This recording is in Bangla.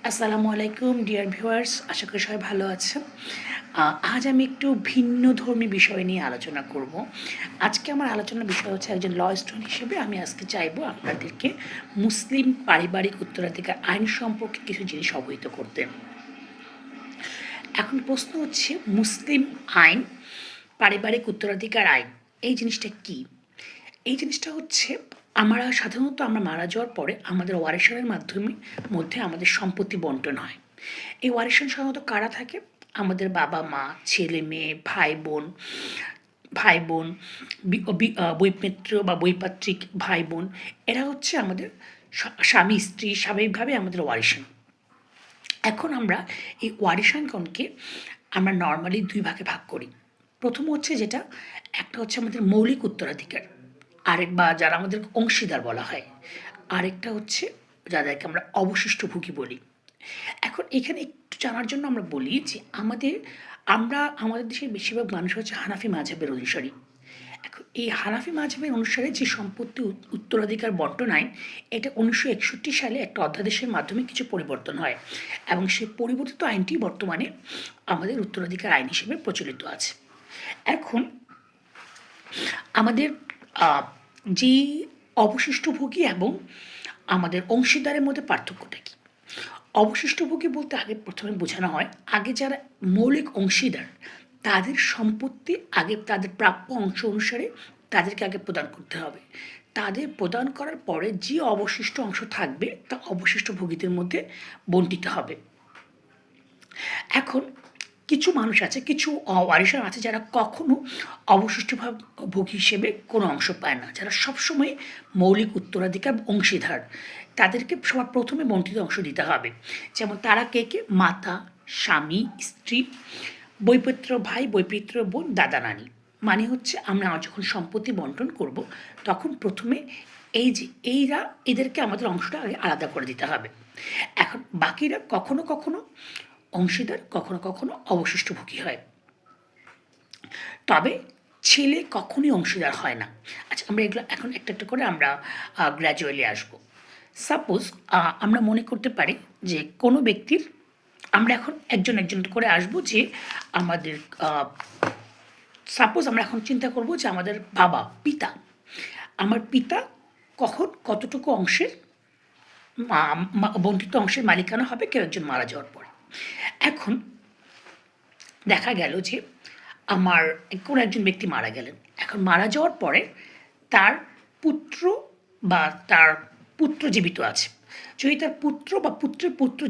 আসসালামু আলাইকুম ডিয়ার ভিউয়ার্স, আশা করি সবাই ভালো আছেন। আজ আমি একটু ভিন্ন ধর্মী বিষয় নিয়ে আলোচনা করব। আজকে আমার আলোচনার বিষয় হচ্ছে, একজন ল স্টুডেন্ট হিসেবে আমি আজকে চাইবো আপনাদেরকে মুসলিম পারিবারিক উত্তরাধিকার আইন সম্পর্কে কিছু জিনিস অবহিত করতে। এখন প্রশ্ন হচ্ছে, মুসলিম আইন, পারিবারিক উত্তরাধিকার আইন, এই জিনিসটা কি? এই জিনিসটা হচ্ছে, সাধারণত আমরা মারা যাওয়ার পরে আমাদের ওয়ারিশানের মধ্যে আমাদের সম্পত্তি বন্টন হয়। এই ওয়ারিশান সাধারণত কারা থাকে? আমাদের বাবা মা, ছেলে মেয়ে, ভাই বোন, বৈমিত্র বা বৈপাত্রিক ভাই বোন, এরা হচ্ছে আমাদের স্বামী স্ত্রী, স্বাভাবিকভাবে আমাদের ওয়ারিশান। এখন আমরা এই ওয়ারিশানগণকে আমরা নর্মালি দুই ভাগে ভাগ করি। প্রথম হচ্ছে যেটা, একটা হচ্ছে আমাদের মৌলিক উত্তরাধিকার, বা যারা আমাদের অংশীদার বলা হয়। আরেকটা হচ্ছে যাদেরকে আমরা অবশিষ্টভোগী বলি। এখন এখানে একটু জানার জন্য আমরা বলি যে আমাদের দেশের বেশিরভাগ মানুষ হচ্ছে হানাফি মাযহাবের অনুসারী। এখন এই হানাফি মাযহাবের অনুসারে যে সম্পত্তি উত্তরাধিকার বন্টন আইন, এটা 1961 সালে একটা অধ্যাদেশের মাধ্যমে কিছু পরিবর্তন হয়, এবং সেই পরিবর্তিত আইনটি বর্তমানে আমাদের উত্তরাধিকার আইন হিসেবে প্রচলিত আছে। এখন আমাদের যে অবশিষ্টভোগী এবং আমাদের অংশীদারের মধ্যে পার্থক্যটা কী? অবশিষ্টভোগী বলতে আগে প্রথমে বোঝানো হয়, আগে যারা মৌলিক অংশীদার, তাদের সম্পত্তি আগে তাদের প্রাপ্য অংশ অনুসারে তাদেরকে আগে প্রদান করতে হবে। তাদের প্রদান করার পরে যে অবশিষ্ট অংশ থাকবে তা অবশিষ্ট ভোগীদের মধ্যে বণ্টিত হবে। এখন কিছু মানুষ আছে, কিছু ওয়ারিশান আছে, যারা কখনো অবশিষ্ট ভোগী হিসেবে কোনো অংশ পায় না, যারা সবসময় মৌলিক উত্তরাধিকার অংশীদার। তাদেরকে সবার প্রথমে বণ্টিত অংশ দিতে হবে। যেমন তারা কে কে? মাতা, স্বামী, স্ত্রী, বৈপিত্র ভাই, বৈপিত্র বোন, দাদা নানি। মানে হচ্ছে, আমরা যখন সম্পত্তি বন্টন করব, তখন প্রথমে এদেরকে আমাদের অংশটা আগে আলাদা করে দিতে হবে। এখন বাকিরা কখনো কখনো অংশীদার, কখনো কখনো অবশিষ্টভোগী হয়, তবে ছেলে কখনই অংশীদার হয় না। আচ্ছা, আমরা এগুলো এখন একটা একটা করে আমরা গ্র্যাজুয়ালি আসবো। সাপোজ আমরা মনে করতে পারি যে কোনো ব্যক্তির, আমরা এখন একজন একজন করে আসবো, যে আমাদের সাপোজ আমরা এখন চিন্তা করব যে আমাদের পিতা, আমার পিতা কখন কতটুকু অংশের বণ্টিত অংশের মালিকানা হবে কেউ একজন মারা যাওয়ার পরে। এখন দেখা গেল যে আমার কোনো একজন ব্যক্তি মারা গেলেন। এখন মারা যাওয়ার পরে তার পুত্র বা তার পুত্র জীবিত আছে। যদি তার পুত্র বা পুত্রের পুত্র